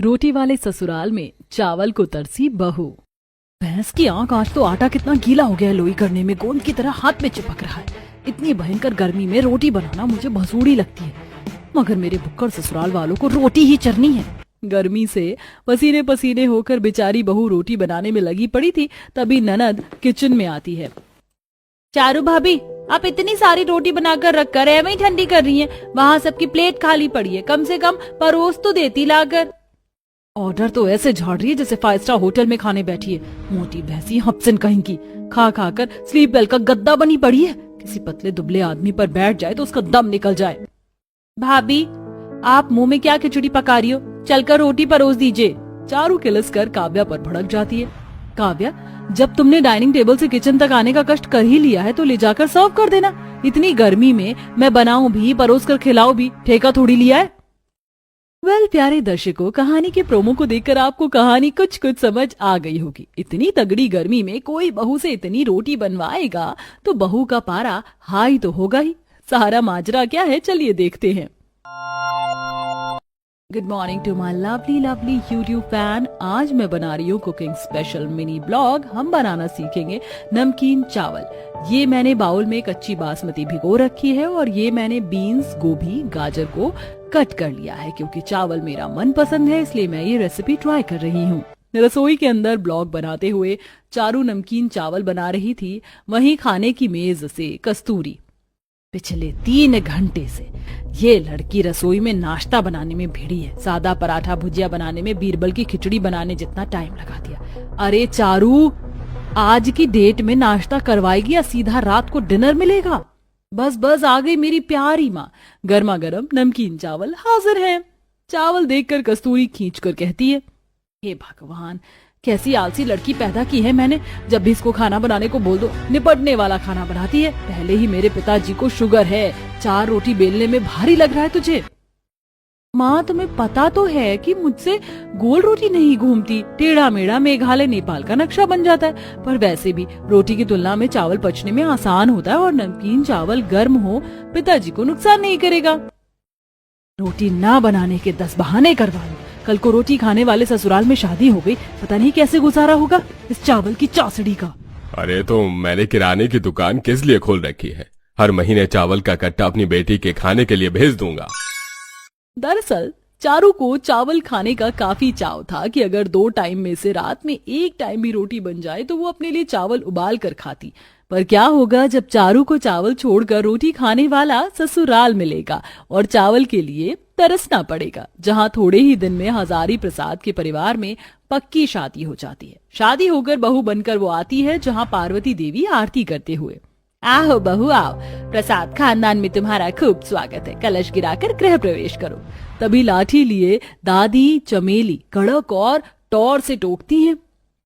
रोटी वाले ससुराल में चावल को तरसी बहू। भैंस की आंख, आज तो आटा कितना गीला हो गया है, लोई करने में गोंद की तरह हाथ में चिपक रहा है। इतनी भयंकर गर्मी में रोटी बनाना मुझे भसूड़ी लगती है, मगर मेरे भुक्कड़ ससुराल वालों को रोटी ही चरनी है। गर्मी से पसीने पसीने होकर बेचारी बहू रोटी बनाने में लगी पड़ी थी, तभी ननद किचन में आती है। चारू भाभी, आप इतनी सारी रोटी बनाकर रख कर एवं ठंडी कर रही हैं। वहाँ सबकी प्लेट खाली पड़ी है, कम से कम परोस तो देती लाकर। ऑर्डर तो ऐसे झाड़ रही है जैसे 5 स्टार होटल में खाने बैठी है। मोटी भैंसी हप्सन कहीं की, खा खा कर स्लीप वेल का गद्दा बनी पड़ी है। किसी पतले दुबले आदमी पर बैठ जाए तो उसका दम निकल जाए। भाभी, आप मुंह में क्या खिचड़ी पका रही हो? चलकर रोटी परोस दीजिए। चारू किलस कर काव्या पर भड़क जाती है। काव्या, जब तुमने डाइनिंग टेबल से किचन तक आने का कष्ट कर ही लिया है तो ले जाकर सर्व कर देना। इतनी गर्मी में मैं बनाऊं भी, परोस कर खिलाऊं भी, ठेका थोड़ी लिया है। वेल प्यारे दर्शकों, कहानी के प्रोमो को देखकर आपको कहानी कुछ कुछ समझ आ गई होगी। इतनी तगड़ी गर्मी में कोई बहू से इतनी रोटी बनवाएगा तो बहू का पारा हाई तो होगा ही। सारा माजरा क्या है, चलिए देखते हैं। Good morning to my lovely lovely YouTube fan. आज मैं बना रही हूँ कुकिंग स्पेशल मिनी ब्लॉग। हम बनाना सीखेंगे नमकीन चावल। ये मैंने बाउल में कच्ची बासमती भिगो रखी है और ये मैंने बीन्स, गोभी, गाजर को कट कर लिया है। क्योंकि चावल मेरा मन पसंद है इसलिए मैं ये रेसिपी ट्राई कर रही हूँ। रसोई के अंदर ब्लॉग बनाते हुए चारू नमकीन चावल बना रही थी, वहीं खाने की मेज से कस्तूरी। पिछले 3 घंटे से ये लड़की रसोई में नाश्ता बनाने में भिड़ी है। सादा पराठा भुजिया बनाने में बीरबल की खिचड़ी बनाने जितना टाइम लगा दिया। अरे चारू, आज की डेट में नाश्ता करवाएगी या सीधा रात को डिनर मिलेगा? बस बस, आ गई मेरी प्यारी माँ। गर्मा गर्म नमकीन चावल हाजिर है। चावल देखकर कस्तूरी खींचकर कहती है, हे भगवान, कैसी आलसी लड़की पैदा की है मैंने। जब भी इसको खाना बनाने को बोल दो, निपटने वाला खाना बनाती है। पहले ही मेरे पिताजी को शुगर है, 4 रोटी बेलने में भारी लग रहा है तुझे। माँ, तुम्हें पता तो है कि मुझसे गोल रोटी नहीं घूमती, टेढ़ा मेढ़ा मेघालय नेपाल का नक्शा बन जाता है। पर वैसे भी रोटी की तुलना में चावल पचने में आसान होता है और नमकीन चावल गर्म हो पिताजी को नुकसान नहीं करेगा। रोटी ना बनाने के 10 बहाने करवा लो। कल को रोटी खाने वाले ससुराल में शादी हो गई, पता नहीं कैसे गुजारा होगा इस चावल की चासड़ी का। अरे तो मैंने किराने की दुकान किस लिए खोल रखी है? हर महीने चावल का कट्टा अपनी बेटी के खाने के लिए भेज दूंगा। दरअसल चारू को चावल खाने का काफी चाव था कि अगर 2 टाइम में से रात में 1 टाइम भी रोटी बन जाए तो वो अपने लिए चावल उबाल कर खाती। पर क्या होगा जब चारू को चावल छोड़कर रोटी खाने वाला ससुराल मिलेगा और चावल के लिए तरसना पड़ेगा। जहां थोड़े ही दिन में हजारी प्रसाद के परिवार में पक्की शादी हो जाती है। शादी होकर बहू बनकर वो आती है जहां पार्वती देवी आरती करते हुए, आओ बहू आओ, प्रसाद खानदान में तुम्हारा खूब स्वागत है, कलश गिराकर गृह प्रवेश करो। तभी लाठी लिए दादी चमेली कड़क और टौर से टोकती हैं,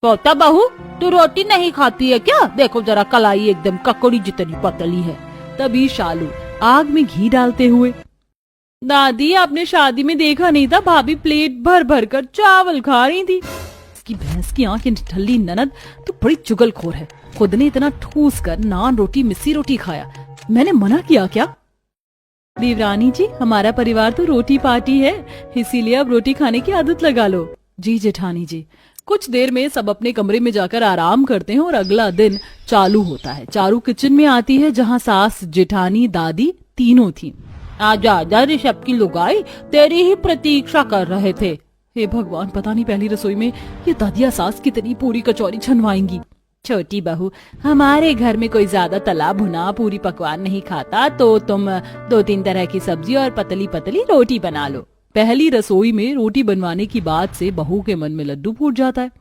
पोता बहू, तू रोटी नहीं खाती है क्या? देखो जरा कलाई एकदम ककड़ी जितनी पतली है। तभी शालू आग में घी डालते हुए, दादी, आपने शादी में देखा नहीं था, भाभी प्लेट भर भर कर चावल खा रही थी। इसकी भैंस की आंख ठल्ली ननद तो बड़ी चुगलखोर है। खुद ने इतना ठूस कर नान रोटी मिस्सी रोटी खाया, मैंने मना किया क्या? देवरानी जी, हमारा परिवार तो रोटी पार्टी है, इसीलिए अब रोटी खाने की आदत लगा लो। जी जेठानी जी। कुछ देर में सब अपने कमरे में जाकर आराम करते हैं और अगला दिन चालू होता है। चारू किचन में आती है जहाँ सास, जेठानी, दादी तीनों थी। आजा आजा ऋषभ की लुगाई, तेरी ही प्रतीक्षा कर रहे थे। हे भगवान, पता नहीं पहली रसोई में ये दादिया सास कितनी पूरी कचौरी छनवाएंगी। छोटी बहू, हमारे घर में कोई ज्यादा तला भुना पूरी पकवान नहीं खाता, तो तुम 2-3 तरह की सब्जी और पतली पतली रोटी बना लो। पहली रसोई में रोटी बनवाने की बात से बहू के मन में लड्डू फूट जाता है।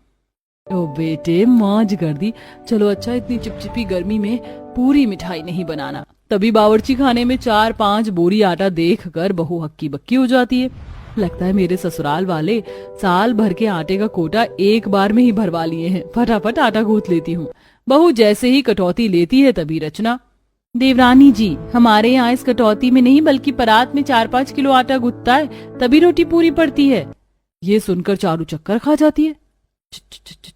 ओ बेटे, मौज कर दी। चलो अच्छा, इतनी चिपचिपी गर्मी में पूरी मिठाई नहीं बनाना। तभी बावर्ची खाने में 4-5 बोरी आटा देख कर बहू हक्की बक्की हो जाती है। लगता है मेरे ससुराल वाले साल भर के आटे का कोटा एक बार में ही भरवा लिए हैं। फटाफट आटा गूंथ लेती हूँ। बहू जैसे ही कटौती लेती है तभी रचना, देवरानी जी, हमारे यहाँ इस कटौती में नहीं बल्कि परात में 4-5 किलो आटा गूंथता है, तभी रोटी पूरी पड़ती है। ये सुनकर चारू चक्कर खा जाती है।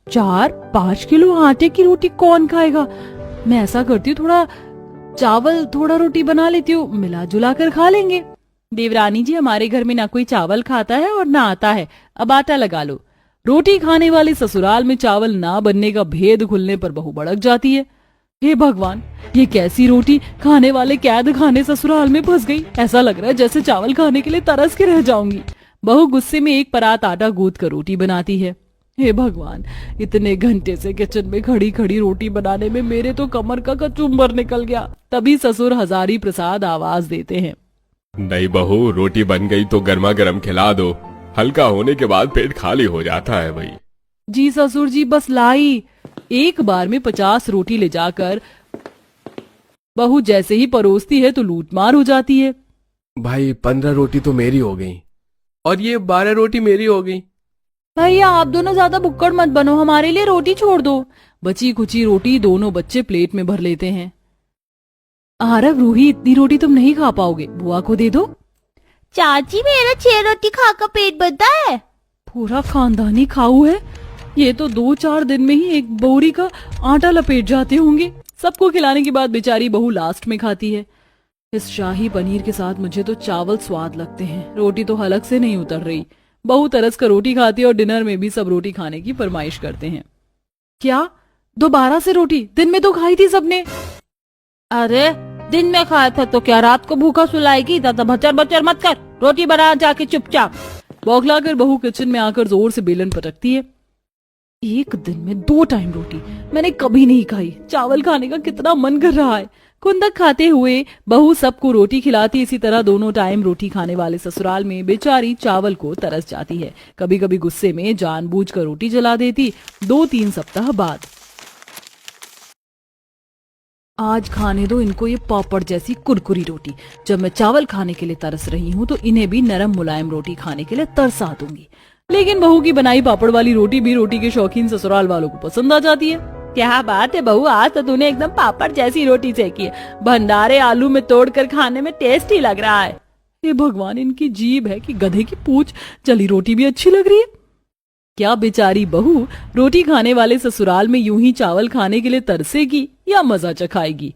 4-5 किलो आटे की रोटी कौन खाएगा? मैं ऐसा करती हूँ, थोड़ा चावल थोड़ा रोटी बना लेती हूँ, मिला जुला कर खा लेंगे। देवरानी जी, हमारे घर में ना कोई चावल खाता है और ना आता है, अब आटा लगा लो। रोटी खाने वाले ससुराल में चावल ना बनने का भेद खुलने पर बहू भड़क जाती है। हे भगवान, ये कैसी रोटी खाने वाले कैद खाने ससुराल में फंस गई। ऐसा लग रहा है जैसे चावल खाने के लिए तरस के रह जाऊंगी। बहू गुस्से में एक परात आटा गूंथ कर रोटी बनाती है। हे भगवान, इतने घंटे से किचन में खड़ी खड़ी रोटी बनाने में मेरे तो कमर का कचुम्बर निकल गया। तभी ससुर हजारी प्रसाद आवाज देते हैं। नहीं बहू, रोटी बन गई तो गर्मा गर्म खिला दो। हल्का होने के बाद पेट खाली हो जाता है भाई। जी ससुर जी, बस लाई। एक बार में 50 रोटी ले जाकर बहू जैसे ही परोसती है तो लूटमार हो जाती है। भाई 15 रोटी तो मेरी हो गई और ये 12 रोटी मेरी हो गई। भैया आप दोनों ज्यादा भुक्कड़ मत बनो, हमारे लिए रोटी छोड़ दो। बची कुची रोटी दोनों बच्चे प्लेट में भर लेते हैं। आरव, रूही, इतनी रोटी तुम नहीं खा पाओगे, बुआ को दे दो। चाची, मेरा 6 रोटी खाकर पेट भरता है। पूरा खानदानी खाऊ है, ये तो 2-4 दिन में ही एक बोरी का आटा लपेट जाते होंगे। सबको खिलाने के बाद बेचारी बहू लास्ट में खाती है। इस शाही पनीर के साथ मुझे तो चावल स्वाद लगते हैं, रोटी तो हलक से नहीं उतर रही। बहू तरस कर रोटी खाती है और डिनर में भी सब रोटी खाने की फरमाइश करते हैं। क्या दोबारा से रोटी? दिन में तो खाई थी सबने। अरे दिन में खाया था तो क्या रात को भूखा सुलाएगी? ज्यादा भचर भचर मत कर, रोटी बना जाके चुपचाप। बौखला कर बहू किचन में आकर जोर से बेलन पटकती है। एक दिन में 2 टाइम रोटी मैंने कभी नहीं खाई। चावल खाने का कितना मन कर रहा है। कुंदक खाते हुए बहू सबको रोटी खिलाती। इसी तरह दोनों टाइम रोटी खाने वाले ससुराल में बेचारी चावल को तरस जाती है। कभी कभी गुस्से में जानबूझकर रोटी जला देती। 2-3 सप्ताह बाद, आज खाने दो इनको ये पापड़ जैसी कुरकुरी रोटी। जब मैं चावल खाने के लिए तरस रही हूँ तो इन्हें भी नरम मुलायम रोटी खाने के लिए तरसा दूंगी। लेकिन बहू की बनाई पापड़ वाली रोटी भी रोटी के शौकीन ससुराल वालों को पसंद आ जाती है। क्या बात है बहू, आज तो तूने एकदम पापड़ जैसी रोटी सेकी है। भंडारे आलू में तोड़कर खाने में टेस्टी लग रहा है। हे भगवान, इनकी जीभ है कि गधे की पूंछ। चली रोटी भी अच्छी लग रही है। क्या बेचारी बहू रोटी खाने वाले ससुराल में यूं ही चावल खाने के लिए तरसेगी या मजा चखाएगी?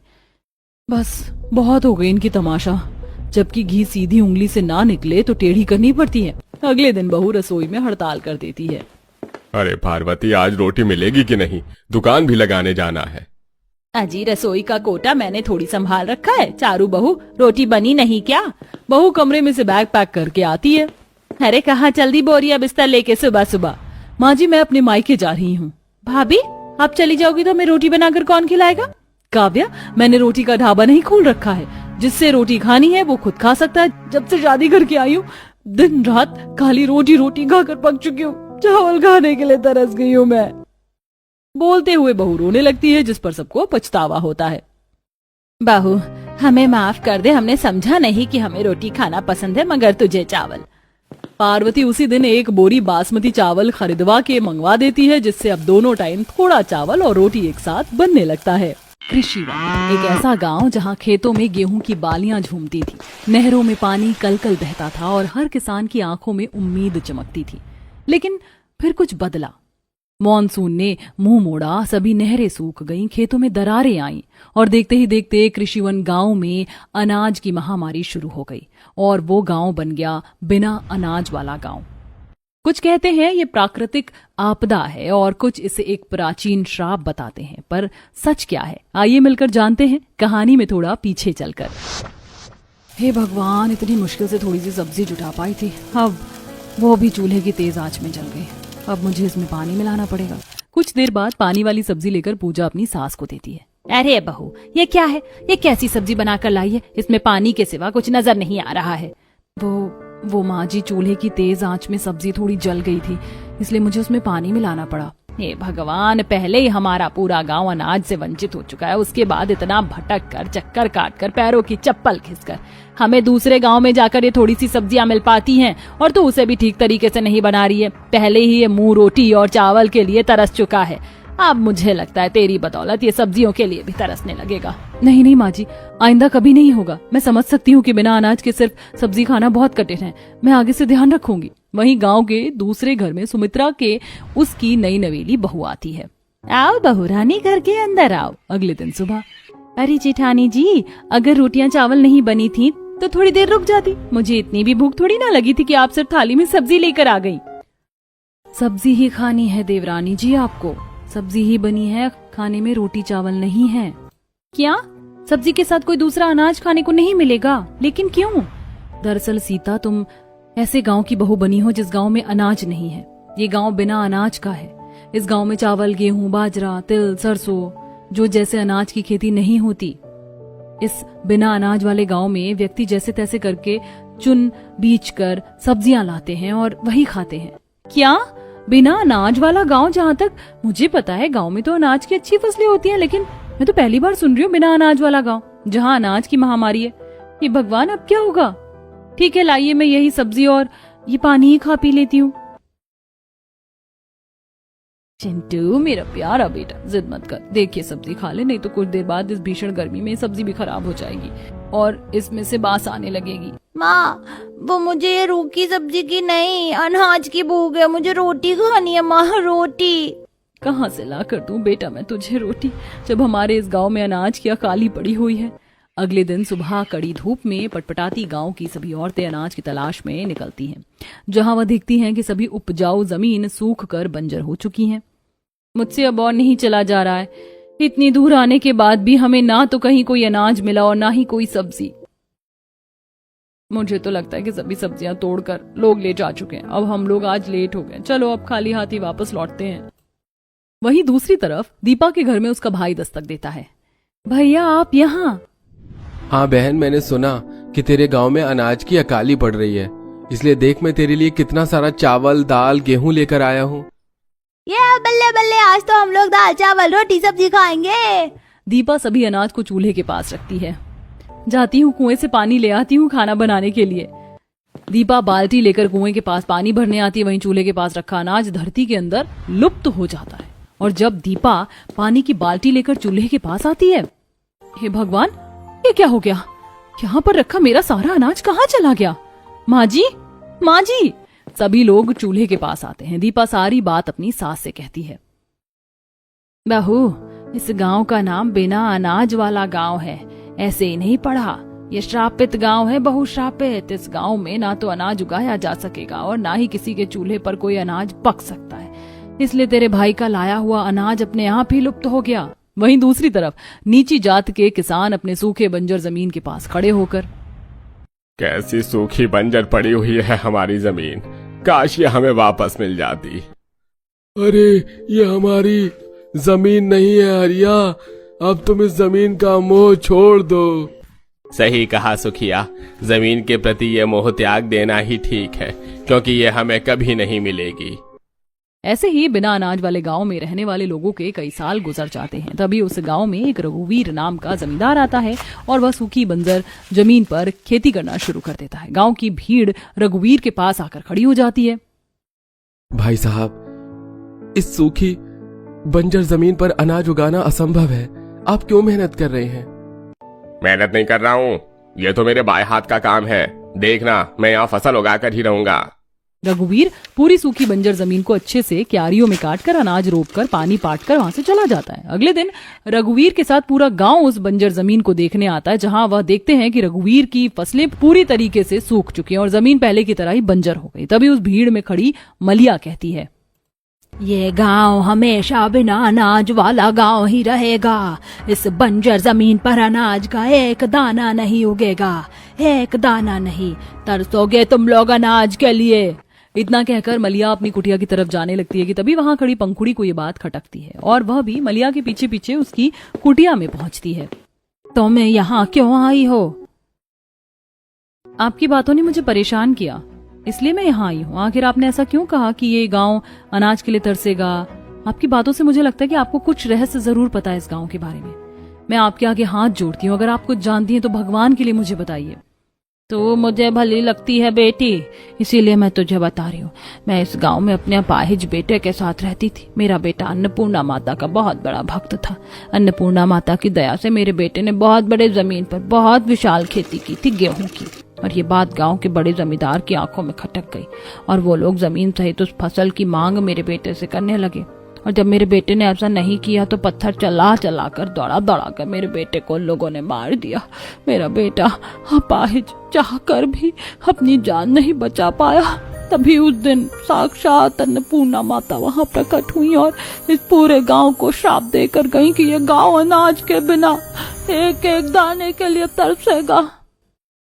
बस बहुत हो गई इनकी तमाशा। जबकि घी सीधी उंगली से ना निकले तो टेढ़ी करनी पड़ती है। अगले दिन बहू रसोई में हड़ताल कर देती है। अरे पार्वती, आज रोटी मिलेगी कि नहीं? दुकान भी लगाने जाना है। अजी, रसोई का कोटा मैंने थोड़ी संभाल रखा है। चारू बहू, रोटी बनी नहीं क्या? बहू कमरे में से बैग पैक करके आती है। अरे कहाँ जल्दी बोरिया बिस्तर लेके सुबह सुबह? माँ जी, मैं अपने मायके जा रही हूँ। भाभी, आप चली जाओगी तो मैं रोटी बनाकर कौन खिलाएगा? काव्या, मैंने रोटी का ढाबा नहीं खोल रखा है। जिससे रोटी खानी है वो खुद खा सकता है। जब से शादी करके आई हूँ दिन रात खाली रोटी रोटी खाकर पक चुकी हूँ। चावल खाने के लिए तरस गई हूँ मैं। बोलते हुए बहू रोने लगती है, जिस पर सबको पछतावा होता है। बहू, हमें माफ कर दे, हमने समझा नहीं कि हमें रोटी खाना पसंद है मगर तुझे चावल। पार्वती उसी दिन एक बोरी बासमती चावल खरीदवा के मंगवा देती है, जिससे अब दोनों टाइम थोड़ा चावल और रोटी एक साथ बनने लगता है। कृषिवन, एक ऐसा गांव जहां खेतों में गेहूं की बालियां झूमती थी, नहरों में पानी कलकल बहता था और हर किसान की आंखों में उम्मीद चमकती थी। लेकिन फिर कुछ बदला। मॉनसून ने मुंह मोड़ा, सभी नहरें सूख गईं, खेतों में दरारें आईं और देखते ही देखते कृषिवन गांव में अनाज की महामारी शुरू हो गई और वो गांव बन गया बिना अनाज वाला गांव। कुछ कहते हैं ये प्राकृतिक आपदा है और कुछ इसे एक प्राचीन श्राप बताते हैं, पर सच क्या है आइए मिलकर जानते हैं कहानी में थोड़ा पीछे चलकर। हे भगवान, इतनी मुश्किल से थोड़ी सी सब्जी जुटा पाई थी, अब वो भी चूल्हे की तेज आंच में जल गई। अब मुझे इसमें पानी मिलाना पड़ेगा। कुछ देर बाद पानी वाली सब्जी लेकर पूजा अपनी सास को देती है। अरे बहू, ये क्या है? ये कैसी सब्जी बनाकर लाई है? इसमें पानी के सिवा कुछ नजर नहीं आ रहा है। वो माँ जी, चूल्हे की तेज आंच में सब्जी थोड़ी जल गई थी, इसलिए मुझे उसमें पानी मिलाना पड़ा। हे भगवान, पहले ही हमारा पूरा गांव अनाज से वंचित हो चुका है, उसके बाद इतना भटक कर, चक्कर काट कर, पैरों की चप्पल खिसकर हमें दूसरे गांव में जाकर ये थोड़ी सी सब्जियां मिल पाती हैं और तू उसे भी ठीक तरीके से नहीं बना रही है। पहले ही ये मुंह रोटी और चावल के लिए तरस चुका है, अब मुझे लगता है तेरी बदौलत ये सब्जियों के लिए भी तरसने लगेगा। नहीं नहीं माँ जी, आइंदा कभी नहीं होगा। मैं समझ सकती हूँ कि बिना अनाज के सिर्फ सब्जी खाना बहुत कठिन है, मैं आगे से ध्यान रखूंगी। वहीं गांव के दूसरे घर में सुमित्रा के उसकी नई नवेली बहू आती है। आओ बहू रानी, घर के अंदर आओ। अगले दिन सुबह, अरे जेठानी जी, अगर रोटियां चावल नहीं बनी थी तो थोड़ी देर रुक जाती। मुझे इतनी भी भूख थोड़ी ना लगी थी कि आप सिर्फ थाली में सब्जी लेकर आ गई। सब्जी ही खानी है देवरानी जी, आपको सब्जी ही बनी है, खाने में रोटी चावल नहीं है। क्या सब्जी के साथ कोई दूसरा अनाज खाने को नहीं मिलेगा? लेकिन क्यों? दरअसल सीता, तुम ऐसे गांव की बहू बनी हो जिस गांव में अनाज नहीं है। ये गांव बिना अनाज का है। इस गांव में चावल, गेहूं, बाजरा, तिल, सरसों, जो जैसे अनाज की खेती नहीं होती। इस बिना अनाज वाले गांव में व्यक्ति जैसे तैसे करके चुन बीच कर सब्जियां लाते हैं और वही खाते हैं। क्या बिना अनाज वाला गांव? जहाँ तक मुझे पता है गांव में तो अनाज की अच्छी फसलें होती हैं, लेकिन मैं तो पहली बार सुन रही हूँ बिना अनाज वाला गांव जहाँ अनाज की महामारी है। ये भगवान, अब क्या होगा? ठीक है, लाइए मैं यही सब्जी और ये पानी ही खा पी लेती हूँ। चिंटू मेरा प्यारा बेटा, जिद मत कर, देखिए सब्जी खा ले, नहीं तो कुछ देर बाद इस भीषण गर्मी में सब्जी भी खराब हो जाएगी और इसमें से बास आने लगेगी। माँ, वो मुझे ये रूखी सब्जी की नहीं, अनाज की भूख है, मुझे रोटी खानी है माँ, रोटी। कहाँ से ला कर दूं बेटा मैं तुझे रोटी, जब हमारे इस गांव में अनाज की अकाली पड़ी हुई है। अगले दिन सुबह कड़ी धूप में पटपटाती गांव की सभी औरतें अनाज की तलाश में निकलती हैं, जहां वह देखती हैं कि सभी उपजाऊ जमीन सूख कर बंजर हो चुकी हैं। मुझसे अब और नहीं चला जा रहा है। इतनी दूर आने के बाद भी हमें ना तो कहीं कोई अनाज मिला और ना ही कोई सब्जी। मुझे तो लगता है कि सभी सब्जियां तोड़कर लोग ले जा चुके हैं। अब हम लोग आज लेट हो गए, चलो अब खाली हाथ ही वापस लौटते हैं। वहीं दूसरी तरफ दीपा के घर में उसका भाई दस्तक देता है। भैया आप यहाँ? हाँ बहन, मैंने सुना कि तेरे गांव में अनाज की अकाली पड़ रही है, इसलिए देख मैं तेरे लिए कितना सारा चावल, दाल, गेहूं लेकर आया हूँ। ये बल्ले बल्ले, आज तो हम लोग दाल चावल रोटी सब्जी खाएंगे। दीपा सभी अनाज को चूल्हे के पास रखती है। जाती हूँ कुएं से पानी ले आती हूँ खाना बनाने के लिए। दीपा बाल्टी लेकर कुएं के पास पानी भरने आती है। वहीं चूल्हे के पास रखा अनाज धरती के अंदर लुप्त हो जाता है। और जब दीपा पानी की बाल्टी लेकर चूल्हे के पास आती है, हे भगवान, ये क्या हो गया? यहाँ पर रखा मेरा सारा अनाज कहाँ चला गया? माँ जी, माँ जी! सभी लोग चूल्हे के पास आते हैं। दीपा सारी बात अपनी सास से कहती है। बहू, इस गांव का नाम बिना अनाज वाला गांव है, ऐसे ही नहीं पढ़ा। ये श्रापित गांव है, बहुश्रापित। इस गांव में ना तो अनाज उगाया जा सकेगा और ना ही किसी के चूल्हे पर कोई अनाज पक सकता है, इसलिए तेरे भाई का लाया हुआ अनाज अपने आप ही लुप्त हो गया। वहीं दूसरी तरफ नीची जात के किसान अपने सूखे बंजर जमीन के पास खड़े होकर, कैसी सूखी बंजर पड़ी हुई है हमारी जमीन, काश ये हमें वापस मिल जाती। अरे ये हमारी जमीन नहीं है हरिया, अब तुम इस जमीन का मोह छोड़ दो। सही कहा सुखिया, जमीन के प्रति ये मोह त्याग देना ही ठीक है, क्योंकि ये हमें कभी नहीं मिलेगी। ऐसे ही बिना अनाज वाले गांव में रहने वाले लोगों के कई साल गुजर जाते हैं। तभी उस गांव में एक रघुवीर नाम का जमींदार आता है और वह सूखी बंजर जमीन पर खेती करना शुरू कर देता है। गांव की भीड़ रघुवीर के पास आकर खड़ी हो जाती है। भाई साहब, इस सूखी बंजर जमीन पर अनाज उगाना असंभव है, आप क्यों मेहनत कर रहे हैं? मेहनत नहीं कर रहा हूँ, ये तो मेरे बाएं हाथ का काम है। देखना, मैं यहाँ फसल उगाकर ही रहूंगा। रघुवीर पूरी सूखी बंजर जमीन को अच्छे से क्यारियों में काटकर अनाज रोपकर पानी पाटकर वहां से चला जाता है। अगले दिन रघुवीर के साथ पूरा गांव उस बंजर जमीन को देखने आता है, जहां वह देखते हैं कि रघुवीर की फसलें पूरी तरीके से सूख चुकी हैं और जमीन पहले की तरह ही बंजर हो गई। तभी उस भीड़ में खड़ी मलिया कहती है, ये गांव हमेशा बिना अनाज वाला गांव ही रहेगा। इस बंजर जमीन पर अनाज का एक दाना नहीं उगेगा, एक दाना नहीं। तरसोगे तुम लोग अनाज के लिए। इतना कहकर मलिया अपनी कुटिया की तरफ जाने लगती है कि तभी वहां खड़ी पंखुड़ी को ये बात खटकती है और वह भी मलिया के पीछे पीछे उसकी कुटिया में पहुंचती है। तुम यहाँ क्यों आई हो? आपकी बातों ने मुझे परेशान किया, इसलिए मैं यहाँ आई हूँ। आखिर आपने ऐसा क्यों कहा कि ये गांव अनाज के लिए तरसेगा? आपकी बातों से मुझे लगता है कि आपको कुछ रहस्य जरूर पता है इस गांव के बारे में। मैं आपके आगे हाथ जोड़ती हूँ, अगर आप कुछ जानती हैं तो भगवान के लिए मुझे बताइए। तो मुझे भली लगती है बेटी, इसीलिए मैं तुझे बता रही हूँ। मैं इस गांव में अपने अपाहिज बेटे के साथ रहती थी। मेरा बेटा अन्नपूर्णा माता का बहुत बड़ा भक्त था। अन्नपूर्णा माता की दया से मेरे बेटे ने बहुत बड़े जमीन पर बहुत विशाल खेती की थी, गेहूं की। और ये बात गांव के बड़े जमींदार की आंखों में खटक गई और वो लोग जमीन सहित उस फसल की मांग मेरे बेटे से करने लगे। और जब मेरे बेटे ने ऐसा नहीं किया तो पत्थर चला चला कर दौड़ा दौड़ा कर मेरे बेटे को उन लोगों ने मार दिया। मेरा बेटा अपाहिज चाह कर भी अपनी जान नहीं बचा पाया। तभी उस दिन साक्षात अन्नपूर्णा माता वहां प्रकट हुई और इस पूरे गांव को श्राप देकर गई कि ये गांव अनाज के बिना एक एक दाने के लिए तरसेगा।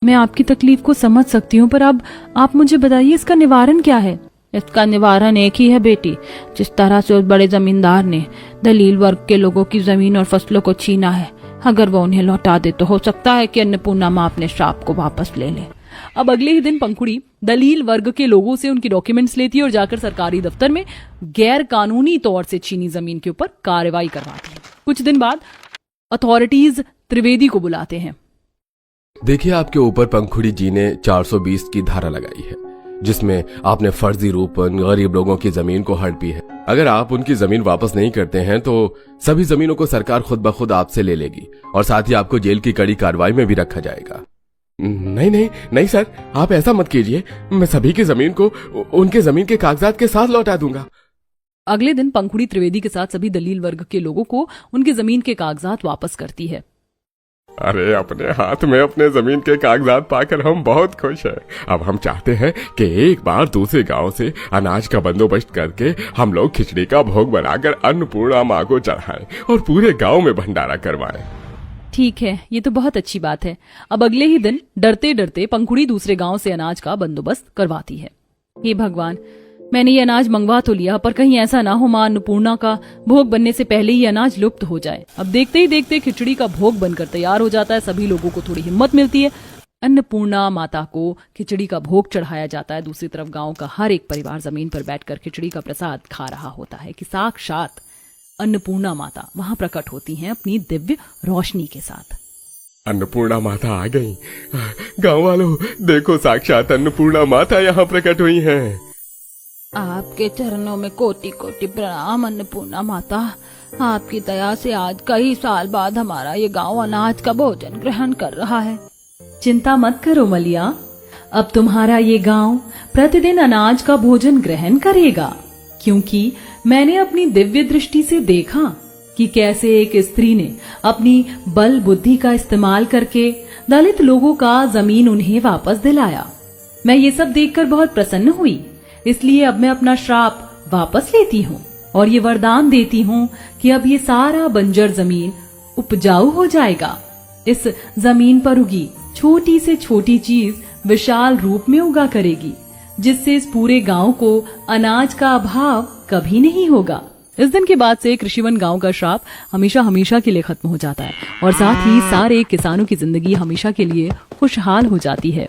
मैं आपकी तकलीफ को समझ सकती हूँ, पर अब आप मुझे बताइए इसका निवारण क्या है? इसका निवारण एक ही है बेटी। जिस तरह से उस बड़े जमींदार ने दलील वर्ग के लोगों की जमीन और फसलों को छीना है, अगर वो उन्हें लौटा दे तो हो सकता है कि अन्नपूर्णा माँ अपने श्राप को वापस ले ले। अब अगले ही दिन पंखुड़ी दलील वर्ग के लोगों से उनकी डॉक्यूमेंट्स लेती है और जाकर सरकारी दफ्तर में गैर कानूनी तौर से छीनी जमीन के ऊपर कार्रवाई करवाती है। कुछ दिन बाद अथॉरिटीज त्रिवेदी को बुलाते हैं। देखिए, आपके ऊपर पंखुड़ी जी ने 420 की धारा लगाई है, जिसमें आपने फर्जी रूप गरीब लोगों की जमीन को हड़पी है। अगर आप उनकी जमीन वापस नहीं करते हैं तो सभी जमीनों को सरकार खुद ब खुद आपसे ले लेगी और साथ ही आपको जेल की कड़ी कार्रवाई में भी रखा जाएगा। नहीं नहीं नहीं सर, आप ऐसा मत कीजिए। मैं सभी की जमीन को उनके जमीन के कागजात के साथ लौटा दूंगा। अगले दिन पंखुड़ी त्रिवेदी के साथ सभी दलील वर्ग के लोगों को उनकी जमीन के कागजात वापस करती है। अरे, अपने हाथ में अपने जमीन के कागजात पाकर हम बहुत खुश हैं। अब हम चाहते हैं कि एक बार दूसरे गांव से अनाज का बंदोबस्त करके हम लोग खिचड़ी का भोग बनाकर अन्नपूर्णा माँ को चढ़ाएं और पूरे गांव में भंडारा करवाएं। ठीक है, ये तो बहुत अच्छी बात है। अब अगले ही दिन डरते डरते पंखुड़ी दूसरे गांव से अनाज का बंदोबस्त करवाती है। हे भगवान, मैंने ये अनाज मंगवा तो लिया, पर कहीं ऐसा ना हो मां अन्नपूर्णा का भोग बनने से पहले ही अनाज लुप्त हो जाए। अब देखते ही देखते खिचड़ी का भोग बनकर तैयार हो जाता है। सभी लोगों को थोड़ी हिम्मत मिलती है। अन्नपूर्णा माता को खिचड़ी का भोग चढ़ाया जाता है। दूसरी तरफ गांव का हर एक परिवार जमीन पर बैठकर खिचड़ी का प्रसाद खा रहा होता है कि साक्षात अन्नपूर्णा माता वहां प्रकट होती हैं अपनी दिव्य रोशनी के साथ। अन्नपूर्णा माता आ गई। गांव वालों, देखो, साक्षात अन्नपूर्णा माता यहाँ प्रकट हुई हैं। आपके चरणों में कोटि कोटि प्रणाम अन्नपूर्णा माता। आपकी दया से आज कई साल बाद हमारा ये गांव अनाज का भोजन ग्रहण कर रहा है। चिंता मत करो मलिया, अब तुम्हारा ये गांव प्रतिदिन अनाज का भोजन ग्रहण करेगा, क्योंकि मैंने अपनी दिव्य दृष्टि से देखा कि कैसे एक स्त्री ने अपनी बल बुद्धि का इस्तेमाल करके दलित लोगों का जमीन उन्हें वापस दिलाया। मैं ये सब देखकर बहुत प्रसन्न हुई, इसलिए अब मैं अपना श्राप वापस लेती हूँ और ये वरदान देती हूँ कि अब ये सारा बंजर जमीन उपजाऊ हो जाएगा। इस जमीन पर उगी छोटी से छोटी चीज विशाल रूप में उगा करेगी, जिससे इस पूरे गांव को अनाज का अभाव कभी नहीं होगा। इस दिन के बाद से कृषिवन गांव का श्राप हमेशा हमेशा के लिए खत्म हो जाता है और साथ ही सारे किसानों की जिंदगी हमेशा के लिए खुशहाल हो जाती है।